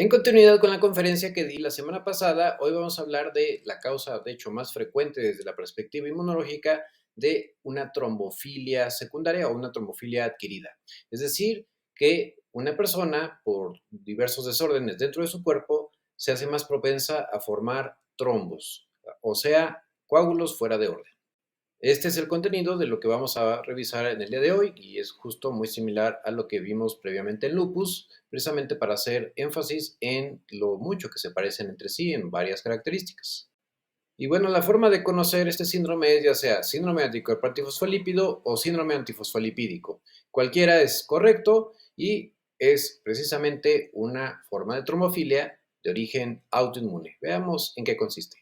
En continuidad con la conferencia que di la semana pasada, hoy vamos a hablar de la causa, de hecho, más frecuente desde la perspectiva inmunológica de una trombofilia secundaria o una trombofilia adquirida. Es decir, que una persona, por diversos desórdenes dentro de su cuerpo, se hace más propensa a formar trombos, o sea, coágulos fuera de orden. Este es el contenido de lo que vamos a revisar en el día de hoy y es justo muy similar a lo que vimos previamente en lupus, precisamente para hacer énfasis en lo mucho que se parecen entre sí en varias características. Y bueno, la forma de conocer este síndrome es ya sea síndrome de anticuerpo antifosfolípido o síndrome antifosfolipídico. Cualquiera es correcto y es precisamente una forma de trombofilia de origen autoinmune. Veamos en qué consiste.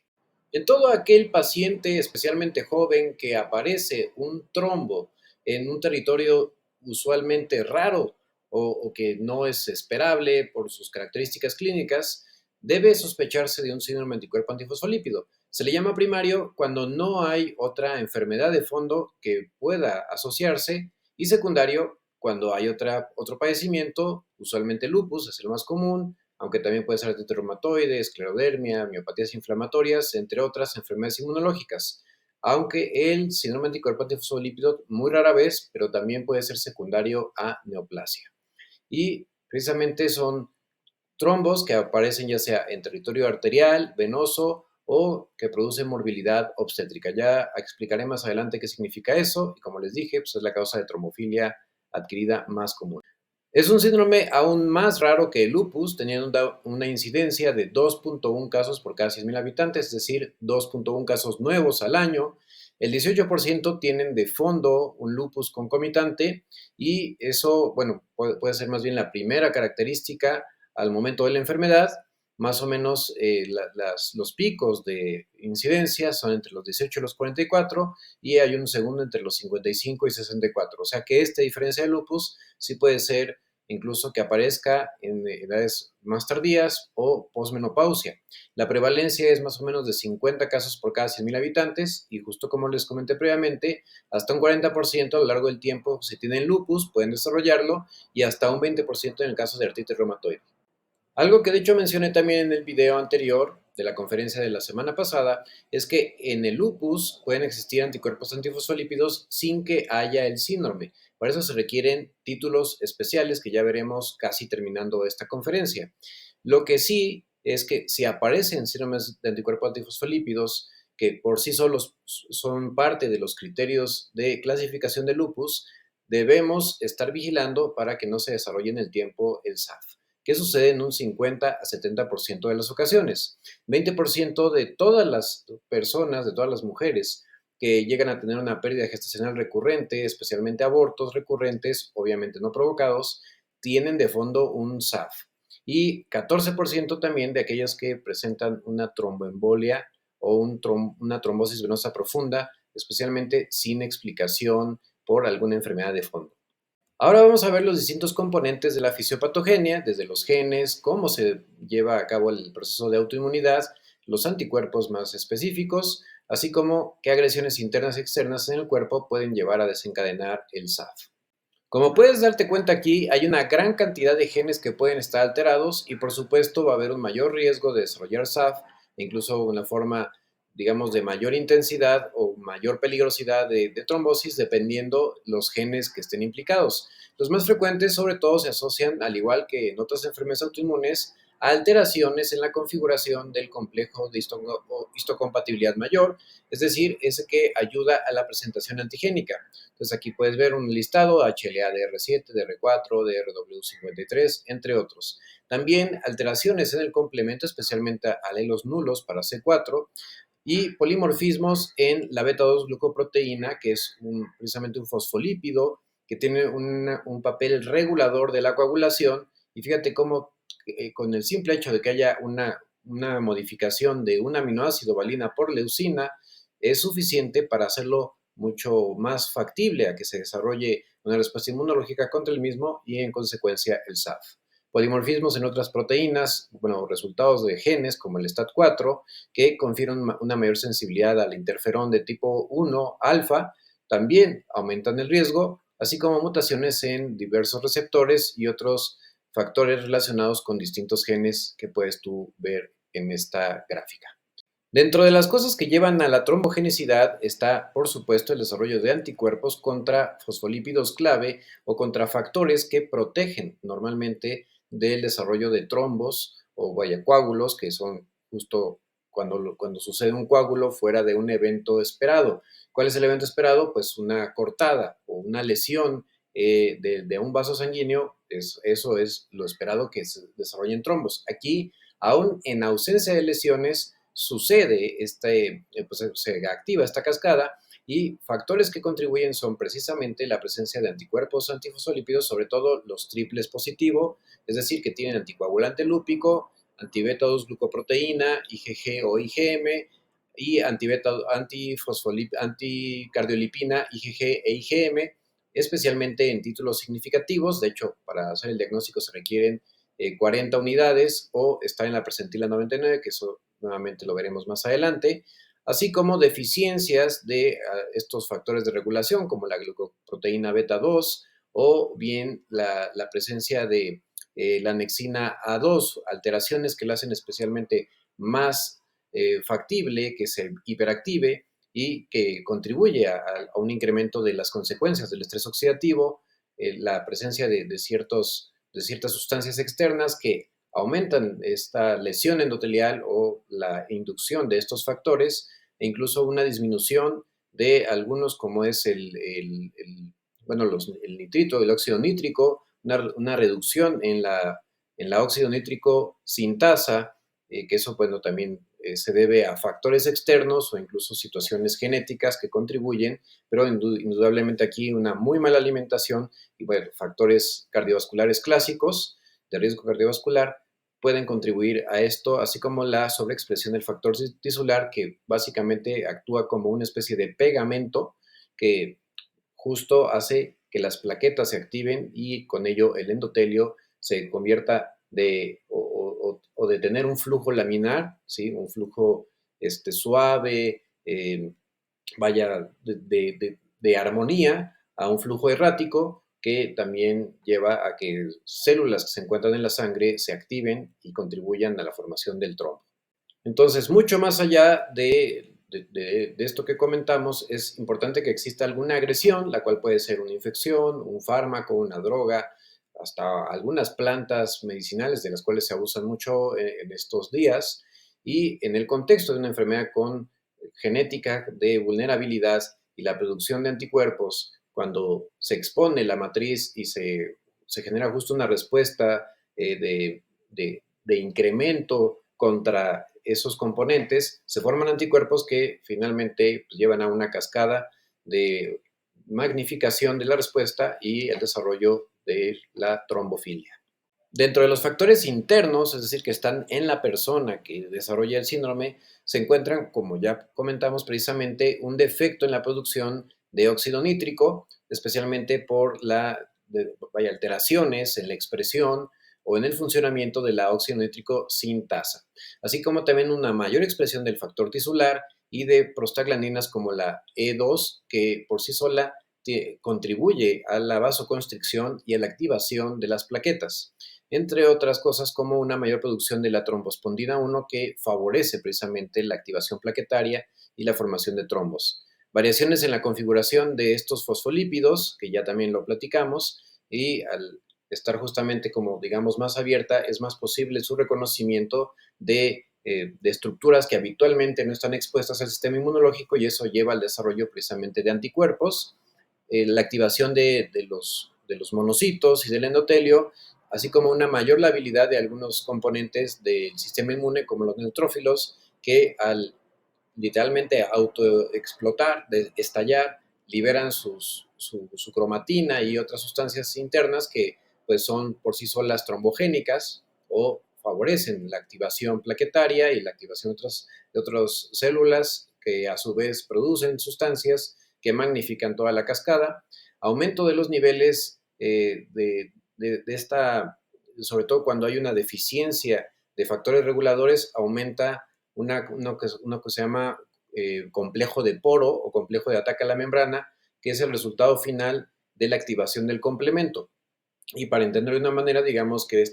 En todo aquel paciente, especialmente joven, que aparece un trombo en un territorio usualmente raro o que no es esperable por sus características clínicas, debe sospecharse de un síndrome anticuerpo antifosfolípido. Se le llama primario cuando no hay otra enfermedad de fondo que pueda asociarse y secundario cuando hay otro padecimiento, usualmente lupus es el más común, aunque también puede ser artritis reumatoide, esclerodermia, miopatías inflamatorias, entre otras enfermedades inmunológicas. Aunque el síndrome anticuerpo antifosfolípido muy rara vez, pero también puede ser secundario a neoplasia. Y precisamente son trombos que aparecen ya sea en territorio arterial, venoso o que producen morbilidad obstétrica. Ya explicaré más adelante qué significa eso y como les dije, pues es la causa de trombofilia adquirida más común. Es un síndrome aún más raro que el lupus, teniendo una incidencia de 2.1 casos por cada 100.000 habitantes, es decir, 2.1 casos nuevos al año. El 18% tienen de fondo un lupus concomitante y eso, bueno, puede ser más bien la primera característica al momento de la enfermedad. Más o menos los picos de incidencia son entre los 18 y los 44 y hay un segundo entre los 55 y 64. O sea que esta diferencia de lupus sí puede ser incluso que aparezca en edades más tardías o posmenopausia. La prevalencia es más o menos de 50 casos por cada 100.000 habitantes y justo como les comenté previamente, hasta un 40% a lo largo del tiempo si tienen lupus pueden desarrollarlo y hasta un 20% en el caso de artritis reumatoide. Algo que de hecho mencioné también en el video anterior de la conferencia de la semana pasada es que en el lupus pueden existir anticuerpos antifosfolípidos sin que haya el síndrome. Para eso se requieren títulos especiales que ya veremos casi terminando esta conferencia. Lo que sí es que si aparecen síndromes de anticuerpos antifosfolípidos que por sí solos son parte de los criterios de clasificación de lupus, debemos estar vigilando para que no se desarrolle en el tiempo el SAF. ¿Qué sucede en un 50 a 70% de las ocasiones? 20% de todas las personas, de todas las mujeres que llegan a tener una pérdida gestacional recurrente, especialmente abortos recurrentes, obviamente no provocados, tienen de fondo un SAF. Y 14% también de aquellas que presentan una tromboembolia o una trombosis venosa profunda, especialmente sin explicación por alguna enfermedad de fondo. Ahora vamos a ver los distintos componentes de la fisiopatogenia, desde los genes, cómo se lleva a cabo el proceso de autoinmunidad, los anticuerpos más específicos, así como qué agresiones internas y externas en el cuerpo pueden llevar a desencadenar el SAF. Como puedes darte cuenta aquí, hay una gran cantidad de genes que pueden estar alterados y por supuesto va a haber un mayor riesgo de desarrollar SAF, incluso una forma, digamos, de mayor intensidad o mayor peligrosidad de trombosis dependiendo los genes que estén implicados. Los más frecuentes sobre todo se asocian, al igual que en otras enfermedades autoinmunes, a alteraciones en la configuración del complejo de histocompatibilidad mayor, es decir, ese que ayuda a la presentación antigénica. Entonces aquí puedes ver un listado HLA DR7, DR4, DRW53, entre otros. También alteraciones en el complemento, especialmente alelos nulos para C4 y polimorfismos en la beta-2-glucoproteína, que es precisamente un fosfolípido que tiene un papel regulador de la coagulación. Y fíjate cómo con el simple hecho de que haya una modificación de un aminoácido valina por leucina es suficiente para hacerlo mucho más factible a que se desarrolle una respuesta inmunológica contra el mismo y en consecuencia el SAF. Polimorfismos en otras proteínas, bueno, resultados de genes como el STAT4 que confieren una mayor sensibilidad al interferón de tipo 1 alfa, también aumentan el riesgo, así como mutaciones en diversos receptores y otros factores relacionados con distintos genes que puedes tú ver en esta gráfica. Dentro de las cosas que llevan a la trombogenicidad está, por supuesto, el desarrollo de anticuerpos contra fosfolípidos clave o contra factores que protegen normalmente del desarrollo de trombos o vaya coágulos, que son justo cuando sucede un coágulo fuera de un evento esperado. ¿Cuál es el evento esperado? Pues una cortada o una lesión de un vaso sanguíneo, eso es lo esperado que se desarrollen trombos. Aquí, aún en ausencia de lesiones, sucede, pues se activa esta cascada y factores que contribuyen son precisamente la presencia de anticuerpos antifosfolípidos, sobre todo los triples positivo, es decir, que tienen anticoagulante lúpico, antibeta 2 glucoproteína, IgG o IgM, y anticardiolipina, IgG e IgM, especialmente en títulos significativos. De hecho, para hacer el diagnóstico se requieren 40 unidades o está en la percentila 99, que eso nuevamente lo veremos más adelante, así como deficiencias de estos factores de regulación, como la glucoproteína beta 2 o bien la presencia de la anexina A2, alteraciones que la hacen especialmente más factible que se hiperactive y que contribuye a un incremento de las consecuencias del estrés oxidativo, la presencia de ciertas sustancias externas que aumentan esta lesión endotelial o la inducción de estos factores e incluso una disminución de algunos como es el nitrito, el óxido nítrico, una reducción en la óxido nítrico sintasa, que eso bueno, también se debe a factores externos o incluso situaciones genéticas que contribuyen, pero indudablemente aquí una muy mala alimentación y bueno, factores cardiovasculares clásicos de riesgo cardiovascular pueden contribuir a esto, así como la sobreexpresión del factor tisular, que básicamente actúa como una especie de pegamento que justo hace que las plaquetas se activen y con ello el endotelio se convierta de tener un flujo laminar, ¿sí? Un flujo suave, vaya de armonía a un flujo errático que también lleva a que células que se encuentran en la sangre se activen y contribuyan a la formación del trombo. Entonces, mucho más allá de esto que comentamos, es importante que exista alguna agresión, la cual puede ser una infección, un fármaco, una droga, hasta algunas plantas medicinales de las cuales se abusan mucho en estos días. Y en el contexto de una enfermedad con genética de vulnerabilidad y la producción de anticuerpos, cuando se expone la matriz y se genera justo una respuesta de incremento contra esos componentes, se forman anticuerpos que finalmente pues, llevan a una cascada de magnificación de la respuesta y el desarrollo de la trombofilia. Dentro de los factores internos, es decir, que están en la persona que desarrolla el síndrome, se encuentran, como ya comentamos precisamente, un defecto en la producción de óxido nítrico, especialmente por alteraciones en la expresión o en el funcionamiento de la óxido nítrico sintasa, así como también una mayor expresión del factor tisular y de prostaglandinas como la E2, que por sí sola contribuye a la vasoconstricción y a la activación de las plaquetas, entre otras cosas como una mayor producción de la trombospondina 1 que favorece precisamente la activación plaquetaria y la formación de trombos. Variaciones en la configuración de estos fosfolípidos, que ya también lo platicamos, y al estar justamente como digamos más abierta, es más posible su reconocimiento de estructuras que habitualmente no están expuestas al sistema inmunológico y eso lleva al desarrollo precisamente de anticuerpos, la activación de los monocitos y del endotelio, así como una mayor labilidad de algunos componentes del sistema inmune, como los neutrófilos, que al literalmente autoexplotar, estallar, liberan su cromatina y otras sustancias internas que pues, son por sí solas trombogénicas o favorecen la activación plaquetaria y la activación de otras células que a su vez producen sustancias que magnifican toda la cascada, aumento de los niveles de esta, sobre todo cuando hay una deficiencia de factores reguladores, aumenta uno que se llama complejo de poro o complejo de ataque a la membrana, que es el resultado final de la activación del complemento. Y para entenderlo de una manera, digamos que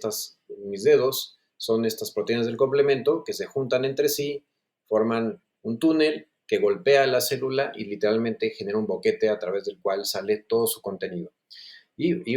mis dedos son estas proteínas del complemento que se juntan entre sí, forman un túnel que golpea la célula y literalmente genera un boquete a través del cual sale todo su contenido.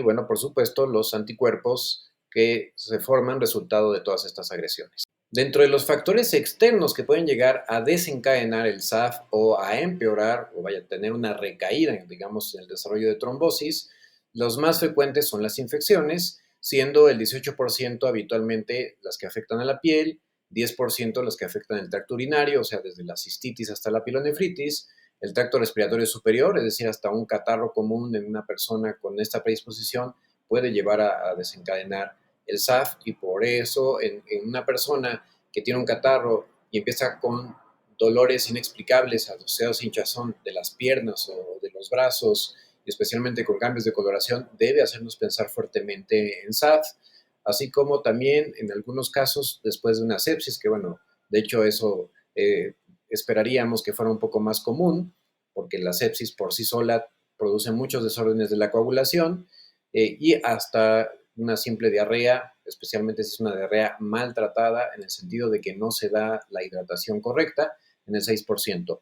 Bueno, por supuesto, los anticuerpos que se forman resultado de todas estas agresiones. Dentro de los factores externos que pueden llegar a desencadenar el SAF o a empeorar o vaya a tener una recaída, digamos, en el desarrollo de trombosis, los más frecuentes son las infecciones, siendo el 18% habitualmente las que afectan a la piel, 10% las que afectan el tracto urinario, o sea, desde la cistitis hasta la pilonefritis, el tracto respiratorio superior, es decir, hasta un catarro común en una persona con esta predisposición puede llevar a desencadenar el SAF y por eso en una persona que tiene un catarro y empieza con dolores inexplicables asociados a hinchazón de las piernas o de los brazos, especialmente con cambios de coloración, debe hacernos pensar fuertemente en SAF, así como también en algunos casos después de una sepsis, que bueno, de hecho eso esperaríamos que fuera un poco más común, porque la sepsis por sí sola produce muchos desórdenes de la coagulación y hasta una simple diarrea, especialmente si es una diarrea maltratada, en el sentido de que no se da la hidratación correcta, en el 6%.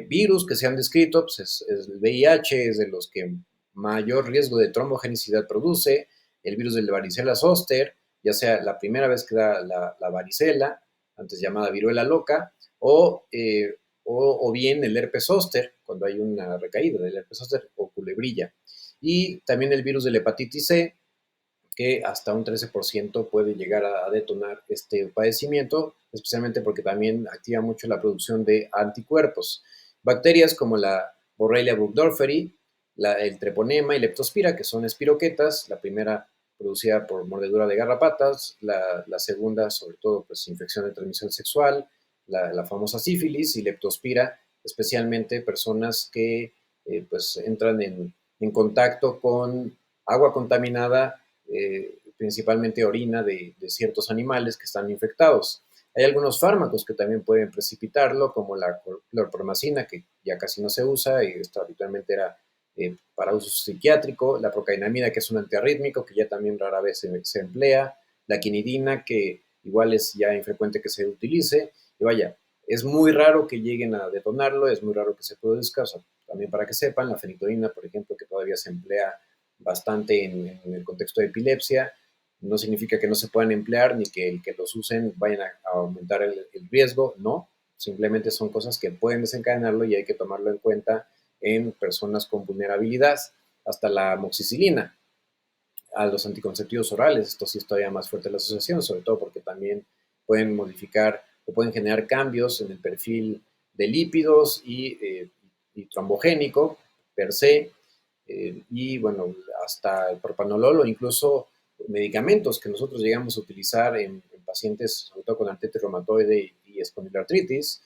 Virus que se han descrito, pues el VIH es de los que mayor riesgo de trombogenicidad produce, el virus de la varicela zoster, ya sea la primera vez que da la varicela, antes llamada viruela loca, o bien el herpes zóster, cuando hay una recaída del herpes zóster o culebrilla. Y también el virus de la hepatitis C, que hasta un 13% puede llegar a detonar este padecimiento, especialmente porque también activa mucho la producción de anticuerpos. Bacterias como la Borrelia burgdorferi, el treponema y leptospira, que son espiroquetas, la primera producida por mordedura de garrapatas, la segunda, sobre todo, pues infección de transmisión sexual, la famosa sífilis y leptospira, especialmente personas que pues entran en contacto con agua contaminada, principalmente orina de ciertos animales que están infectados. Hay algunos fármacos que también pueden precipitarlo, como la clorpromacina, que ya casi no se usa y esto habitualmente era para uso psiquiátrico, la procainamida, que es un antiarrítmico, que ya también rara vez se emplea, la quinidina, que igual es ya infrecuente que se utilice, y vaya, es muy raro que lleguen a detonarlo, es muy raro que se produzca, o sea, también para que sepan, la fenitoína, por ejemplo, que todavía se emplea bastante en el contexto de epilepsia, no significa que no se puedan emplear ni que el que los usen vayan a aumentar el riesgo, no, simplemente son cosas que pueden desencadenarlo y hay que tomarlo en cuenta en personas con vulnerabilidad, hasta la amoxicilina, a los anticonceptivos orales, esto sí es todavía más fuerte la asociación, sobre todo porque también pueden modificar o pueden generar cambios en el perfil de lípidos y trombogénico per se, y bueno, hasta el propanolol o incluso medicamentos que nosotros llegamos a utilizar en pacientes, sobre todo con artritis reumatoide y espondiloartritis,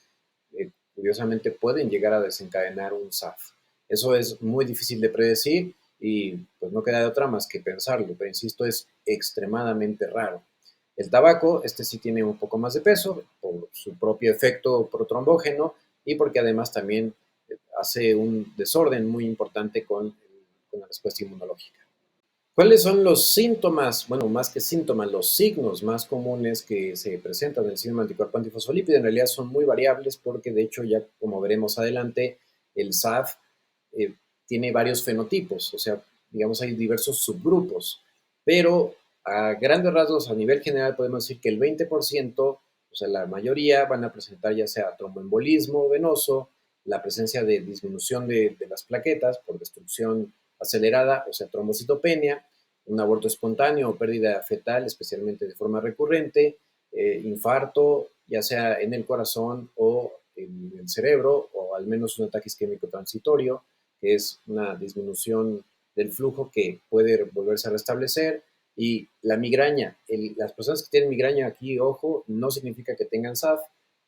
curiosamente pueden llegar a desencadenar un SAF. Eso es muy difícil de predecir y pues no queda de otra más que pensarlo, pero insisto, es extremadamente raro. El tabaco, este sí tiene un poco más de peso por su propio efecto protrombógeno y porque además también hace un desorden muy importante con la respuesta inmunológica. ¿Cuáles son los síntomas, bueno, más que síntomas, los signos más comunes que se presentan en el síndrome anticuerpo antifosfolípido? En realidad son muy variables porque de hecho ya como veremos adelante, el SAF eh, tiene varios fenotipos, o sea, digamos hay diversos subgrupos, pero a grandes rasgos, a nivel general podemos decir que el 20%, o sea, la mayoría van a presentar ya sea tromboembolismo venoso, la presencia de disminución de las plaquetas por destrucción acelerada, o sea, trombocitopenia, un aborto espontáneo o pérdida fetal, especialmente de forma recurrente, infarto, ya sea en el corazón o en el cerebro, o al menos un ataque isquémico transitorio, que es una disminución del flujo que puede volverse a restablecer. Y la migraña, las personas que tienen migraña aquí, ojo, no significa que tengan SAF,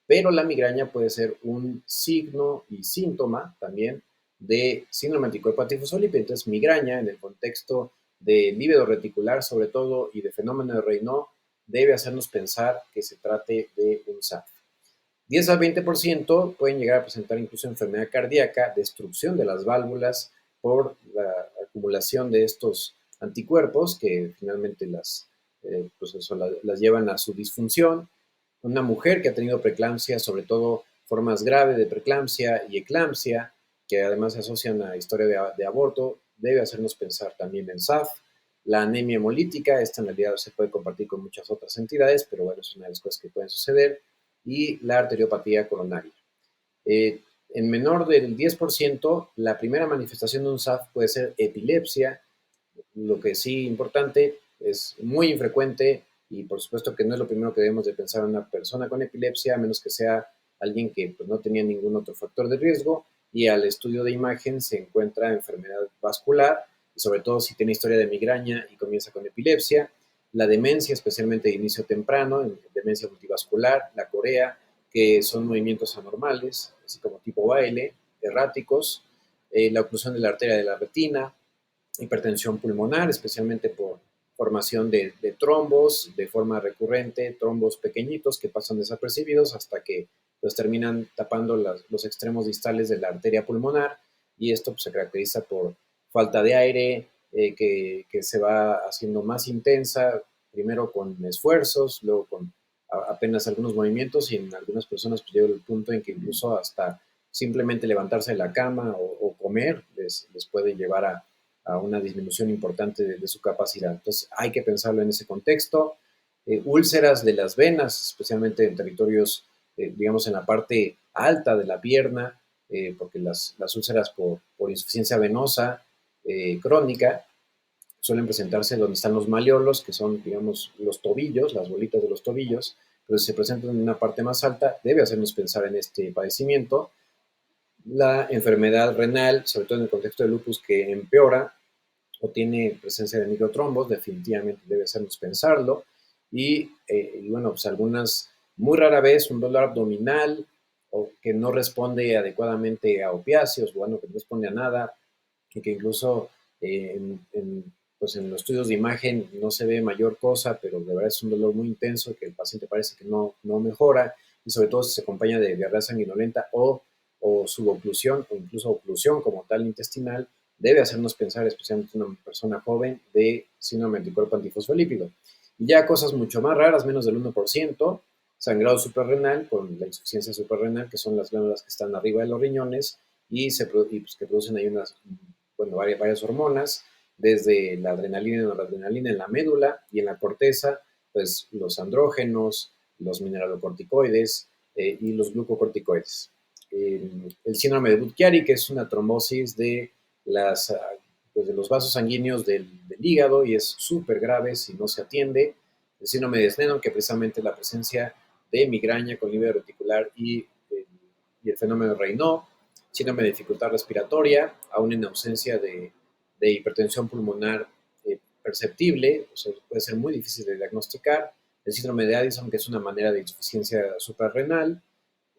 pero la migraña puede ser un signo y síntoma también de síndrome anticuerpo antifosfolípido. Entonces, migraña en el contexto de líbido reticular, sobre todo, y de fenómeno de Raynaud, debe hacernos pensar que se trate de un SAF. 10 al 20% pueden llegar a presentar incluso enfermedad cardíaca, destrucción de las válvulas por la acumulación de estos anticuerpos que finalmente pues eso, las llevan a su disfunción. Una mujer que ha tenido preeclampsia, sobre todo formas graves de preeclampsia y eclampsia, que además se asocian a historia de aborto, debe hacernos pensar también en SAF. La anemia hemolítica, esta en realidad se puede compartir con muchas otras entidades, pero bueno, es una de las cosas que pueden suceder. Y la arteriopatía coronaria. Eh, en menor del 10%, la primera manifestación de un SAF puede ser epilepsia. Lo que sí importante es muy infrecuente y por supuesto que no es lo primero que debemos de pensar en una persona con epilepsia, a menos que sea alguien que pues, no tenía ningún otro factor de riesgo y al estudio de imagen se encuentra enfermedad vascular y sobre todo si tiene historia de migraña y comienza con epilepsia, la demencia, especialmente de inicio temprano, demencia multivascular, la corea, que son movimientos anormales, así como tipo baile, erráticos, la oclusión de la arteria de la retina, hipertensión pulmonar, especialmente por formación de trombos de forma recurrente, trombos pequeñitos que pasan desapercibidos hasta que pues, terminan tapando los extremos distales de la arteria pulmonar y esto pues, se caracteriza por falta de aire que se va haciendo más intensa, primero con esfuerzos, luego con apenas algunos movimientos y en algunas personas pues, llega el punto en que incluso hasta simplemente levantarse de la cama o comer les puede llevar a una disminución importante de su capacidad. Entonces hay que pensarlo en ese contexto. Úlceras de las venas, especialmente en territorios, digamos, en la parte alta de la pierna, porque las úlceras por insuficiencia venosa crónica suelen presentarse donde están los malleolos, que son, digamos, los tobillos, las bolitas de los tobillos, pero si se presentan en una parte más alta, debe hacernos pensar en este padecimiento. La enfermedad renal, sobre todo en el contexto de lupus, que empeora o tiene presencia de microtrombos, definitivamente debe hacernos pensarlo. Y bueno, pues algunas, muy rara vez, un dolor abdominal o que no responde adecuadamente a opiáceos, bueno, que no responde a nada, y que incluso pues en los estudios de imagen no se ve mayor cosa, pero de verdad es un dolor muy intenso que el paciente parece que no mejora, y sobre todo si se acompaña de diarrea sanguinolenta o suboclusión o incluso oclusión como tal intestinal, debe hacernos pensar, especialmente una persona joven, de síndrome de anticuerpo antifosfolípido. Y ya cosas mucho más raras, menos del 1%, sangrado suprarrenal con la insuficiencia suprarrenal, que son las glándulas que están arriba de los riñones y pues, que producen ahí bueno, varias hormonas, desde la adrenalina y noradrenalina en la médula y en la corteza, pues los andrógenos, los mineralocorticoides y los glucocorticoides. El síndrome de Budd-Chiari, que es una trombosis pues de los vasos sanguíneos del hígado y es súper grave si no se atiende. El síndrome de Sneddon, que precisamente la presencia de migraña con lívido reticular y el fenómeno de Raynaud. Síndrome de dificultad respiratoria, aún en ausencia de hipertensión pulmonar perceptible, o sea, puede ser muy difícil de diagnosticar. El síndrome de Addison, que es una manera de insuficiencia suprarrenal,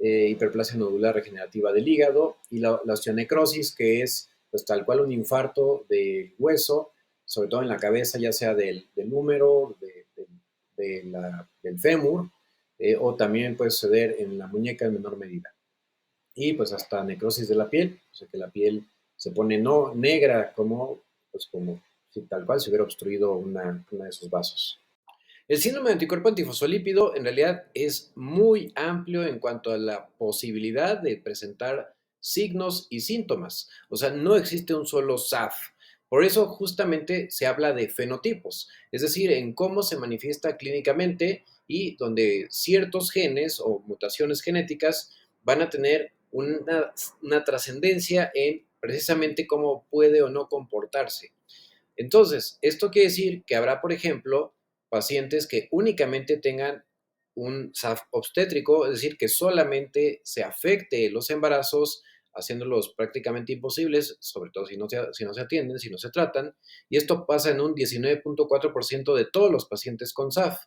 hiperplasia nodular regenerativa del hígado y la osteonecrosis, que es pues, tal cual un infarto del hueso, sobre todo en la cabeza, ya sea del húmero, del fémur, o también puede suceder en la muñeca en menor medida. Y pues hasta necrosis de la piel, o sea que la piel se pone no negra como si tal cual se hubiera obstruido una de sus vasos. El síndrome de anticuerpo antifosfolípido en realidad es muy amplio en cuanto a la posibilidad de presentar signos y síntomas. O sea, no existe un solo SAF. Por eso justamente se habla de fenotipos, es decir, en cómo se manifiesta clínicamente y donde ciertos genes o mutaciones genéticas van a tener una trascendencia en precisamente cómo puede o no comportarse. Entonces, esto quiere decir que habrá, por ejemplo, pacientes que únicamente tengan un SAF obstétrico, es decir, que solamente se afecte los embarazos, haciéndolos prácticamente imposibles, sobre todo si no se atienden, si no se tratan, y esto pasa en un 19.4% de todos los pacientes con SAF.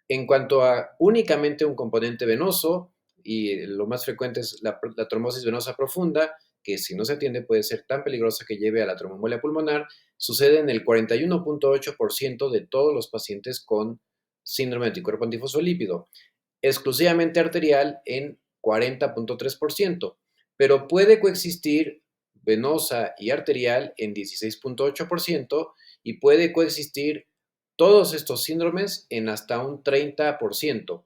En cuanto a únicamente un componente venoso, y lo más frecuente es la trombosis venosa profunda, que si no se atiende puede ser tan peligrosa que lleve a la tromboembolia pulmonar, sucede en el 41.8% de todos los pacientes con síndrome de anticuerpo antifosfolípido, exclusivamente arterial en 40.3%, pero puede coexistir venosa y arterial en 16.8% y puede coexistir todos estos síndromes en hasta un 30%,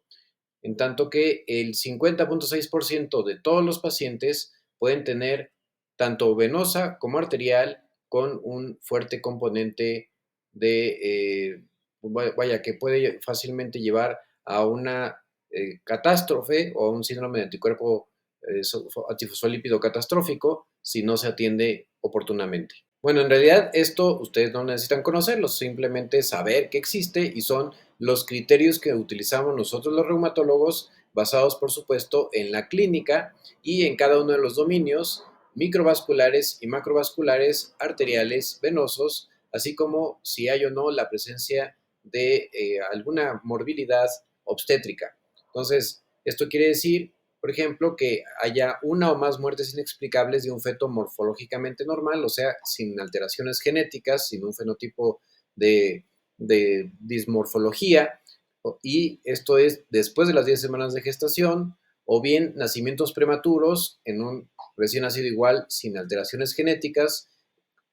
en tanto que el 50.6% de todos los pacientes pueden tener tanto venosa como arterial con un fuerte componente de, vaya, que puede fácilmente llevar a una catástrofe o a un síndrome de anticuerpo antifosfolípido catastrófico si no se atiende oportunamente. Bueno, en realidad esto ustedes no necesitan conocerlo, simplemente saber que existe y son los criterios que utilizamos nosotros los reumatólogos, basados por supuesto en la clínica y en cada uno de los dominios microvasculares y macrovasculares, arteriales, venosos, así como si hay o no la presencia de alguna morbilidad obstétrica. Entonces, esto quiere decir, por ejemplo, que haya una o más muertes inexplicables de un feto morfológicamente normal, o sea, sin alteraciones genéticas, sin un fenotipo de dismorfología, y esto es después de las 10 semanas de gestación, o bien nacimientos prematuros en un recién nacido igual sin alteraciones genéticas,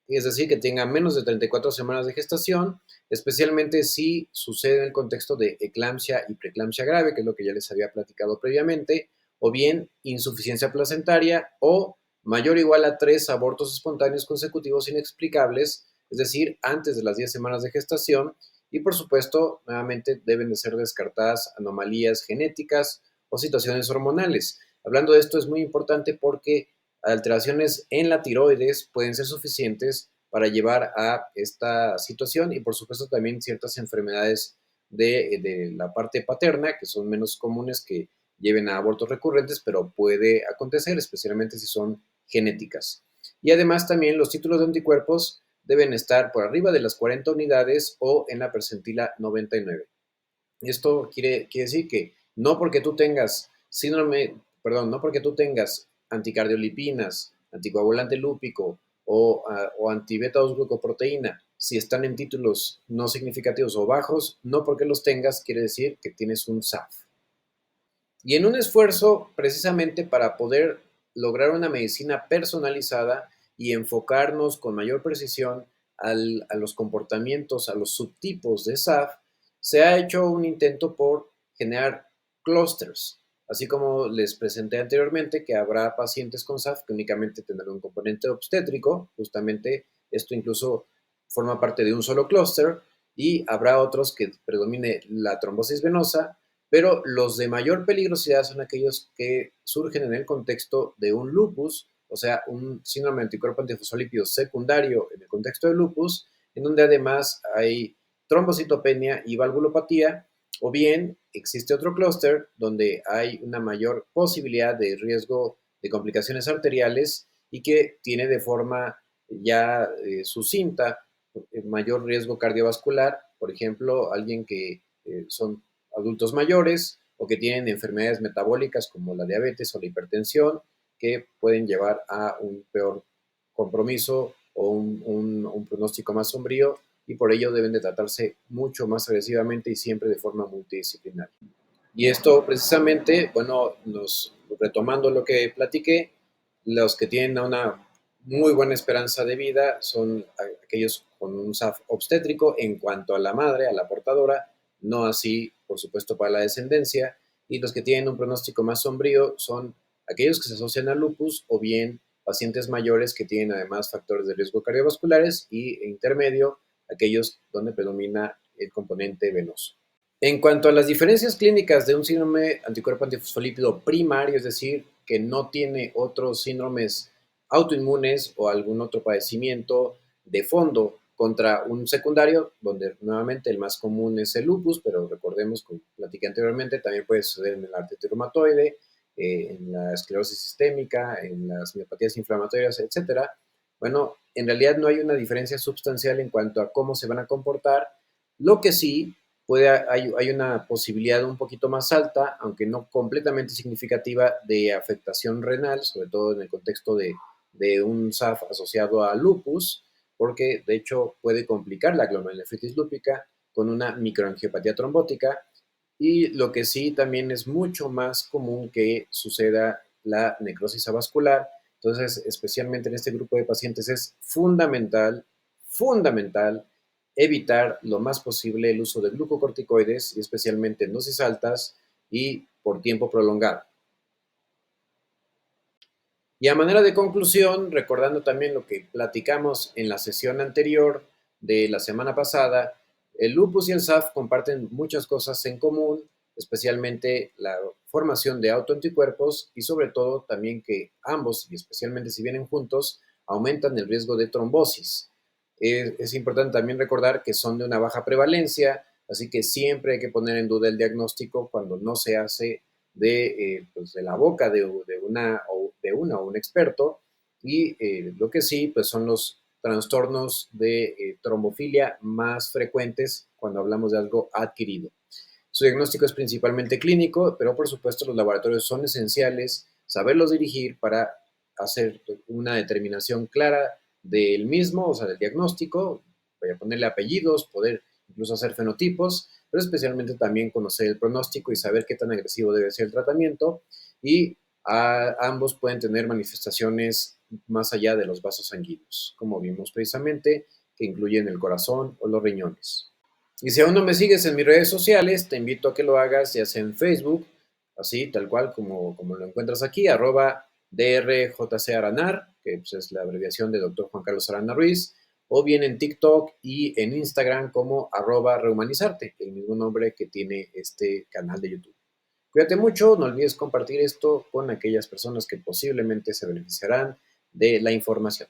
es decir, que tenga menos de 34 semanas de gestación, especialmente si sucede en el contexto de eclampsia y preeclampsia grave, que es lo que ya les había platicado previamente, o bien insuficiencia placentaria o mayor o igual a 3 abortos espontáneos consecutivos inexplicables, es decir, antes de las 10 semanas de gestación, y por supuesto, nuevamente deben de ser descartadas anomalías genéticas o situaciones hormonales. Hablando de esto es muy importante porque alteraciones en la tiroides pueden ser suficientes para llevar a esta situación y por supuesto también ciertas enfermedades de la parte paterna que son menos comunes que lleven a abortos recurrentes, pero puede acontecer, especialmente si son genéticas. Y además también los títulos de anticuerpos deben estar por arriba de las 40 unidades o en la percentila 99. Esto quiere decir que no porque tú tengas no porque tú tengas anticardiolipinas, anticoagulante lúpico o antibeta 2 glucoproteína, si están en títulos no significativos o bajos, no porque los tengas quiere decir que tienes un SAF. Y en un esfuerzo precisamente para poder lograr una medicina personalizada y enfocarnos con mayor precisión a los comportamientos, a los subtipos de SAF, se ha hecho un intento por generar clusters. Así como les presenté anteriormente que habrá pacientes con SAF que únicamente tendrán un componente obstétrico, justamente esto incluso forma parte de un solo clúster, y habrá otros que predomine la trombosis venosa, pero los de mayor peligrosidad son aquellos que surgen en el contexto de un lupus, o sea, un síndrome de anticuerpo antifosfolípido secundario en el contexto de lupus, en donde además hay trombocitopenia y valvulopatía, o bien existe otro clúster donde hay una mayor posibilidad de riesgo de complicaciones arteriales y que tiene de forma ya sucinta mayor riesgo cardiovascular, por ejemplo, alguien que son adultos mayores o que tienen enfermedades metabólicas como la diabetes o la hipertensión, que pueden llevar a un peor compromiso o un pronóstico más sombrío y por ello deben de tratarse mucho más agresivamente y siempre de forma multidisciplinaria. Y esto precisamente, bueno, retomando lo que platiqué, los que tienen una muy buena esperanza de vida son aquellos con un SAF obstétrico en cuanto a la madre, a la portadora, no así, por supuesto, para la descendencia, y los que tienen un pronóstico más sombrío son aquellos que se asocian al lupus o bien pacientes mayores que tienen además factores de riesgo cardiovasculares y intermedio, aquellos donde predomina el componente venoso. En cuanto a las diferencias clínicas de un síndrome anticuerpo antifosfolípido primario, es decir, que no tiene otros síndromes autoinmunes o algún otro padecimiento de fondo contra un secundario, donde nuevamente el más común es el lupus, pero recordemos, como platiqué anteriormente, también puede suceder en el artritis reumatoide, en la esclerosis sistémica, en las miopatías inflamatorias, etcétera. Bueno, en realidad no hay una diferencia sustancial en cuanto a cómo se van a comportar. Lo que sí hay una posibilidad un poquito más alta, aunque no completamente significativa, de afectación renal, sobre todo en el contexto de un SAF asociado a lupus, porque de hecho puede complicar la glomerulonefritis lúpica con una microangiopatía trombótica. Y lo que sí también es mucho más común que suceda la necrosis avascular. Entonces, especialmente en este grupo de pacientes es fundamental evitar lo más posible el uso de glucocorticoides y especialmente en dosis altas y por tiempo prolongado. Y a manera de conclusión, recordando también lo que platicamos en la sesión anterior de la semana pasada, el lupus y el SAF comparten muchas cosas en común, especialmente la formación de autoanticuerpos y sobre todo también que ambos, y especialmente si vienen juntos, aumentan el riesgo de trombosis. Es importante también recordar que son de una baja prevalencia, así que siempre hay que poner en duda el diagnóstico cuando no se hace pues de la boca de una o un experto. Y lo que sí, pues son los trastornos de trombofilia más frecuentes cuando hablamos de algo adquirido. Su diagnóstico es principalmente clínico, pero por supuesto los laboratorios son esenciales, saberlos dirigir para hacer una determinación clara del mismo, o sea, del diagnóstico, voy a ponerle apellidos, poder incluso hacer fenotipos, pero especialmente también conocer el pronóstico y saber qué tan agresivo debe ser el tratamiento. Y ambos pueden tener manifestaciones más allá de los vasos sanguíneos, como vimos precisamente, que incluyen el corazón o los riñones. Y si aún no me sigues en mis redes sociales, te invito a que lo hagas, ya sea en Facebook, así tal cual como lo encuentras aquí, @drjcaranar, que pues, es la abreviación de Dr. Juan Carlos Arana Ruiz, o bien en TikTok y en Instagram como @rehumanizarte, el mismo nombre que tiene este canal de YouTube. Cuídate mucho, no olvides compartir esto con aquellas personas que posiblemente se beneficiarán de la información.